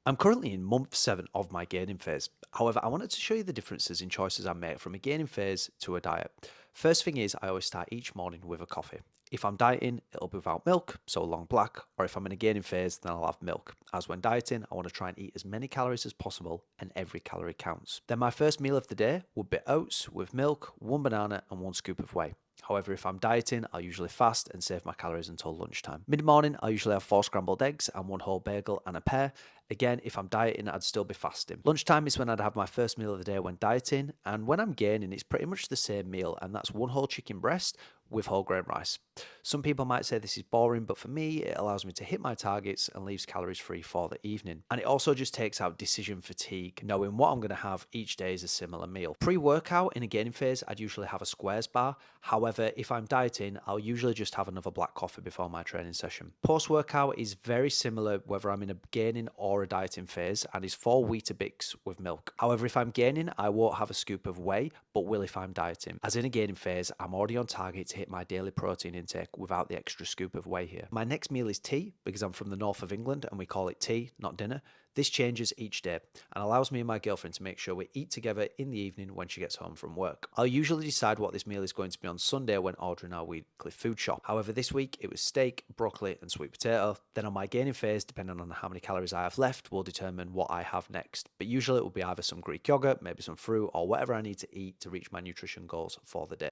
I'm currently in month 7 of my gaining phase. However, I wanted to show you the differences in choices I make from a gaining phase to a diet. First thing is, I always start each morning with a coffee. If I'm dieting, it'll be without milk, so long black, or if I'm in a gaining phase, then I'll have milk. As when dieting, I want to try and eat as many calories as possible, and every calorie counts. Then my first meal of the day would be oats with milk, one banana, and one scoop of whey. However, if I'm dieting, I'll usually fast and save my calories until lunchtime. Mid morning, I usually have 4 scrambled eggs and one whole bagel and a pear. Again, if I'm dieting, I'd still be fasting. Lunchtime is when I'd have my first meal of the day when dieting, and when I'm gaining, it's pretty much the same meal, and that's one whole chicken breast with whole grain rice. Some people might say this is boring, but for me, it allows me to hit my targets and leaves calories free for the evening. And it also just takes out decision fatigue, knowing what I'm going to have each day is a similar meal. Pre workout in a gaining phase, I'd usually have a squares bar. However, if I'm dieting, I'll usually just have another black coffee before my training session. Post workout is very similar whether I'm in a gaining or a dieting phase and is 4 Weetabix with milk. However, if I'm gaining, I won't have a scoop of whey, but will if I'm dieting. As in a gaining phase, I'm already on target to hit my daily protein intake without the extra scoop of whey here. My next meal is tea because I'm from the north of England and we call it tea, not dinner. This changes each day and allows me and my girlfriend to make sure we eat together in the evening when she gets home from work. I'll usually decide what this meal is going to be on Sunday when ordering our weekly food shop. However, this week it was steak, broccoli, and sweet potato. Then on my gaining phase, depending on how many calories I have left, will determine what I have next. But usually it will be either some Greek yogurt, maybe some fruit, or whatever I need to eat to reach my nutrition goals for the day.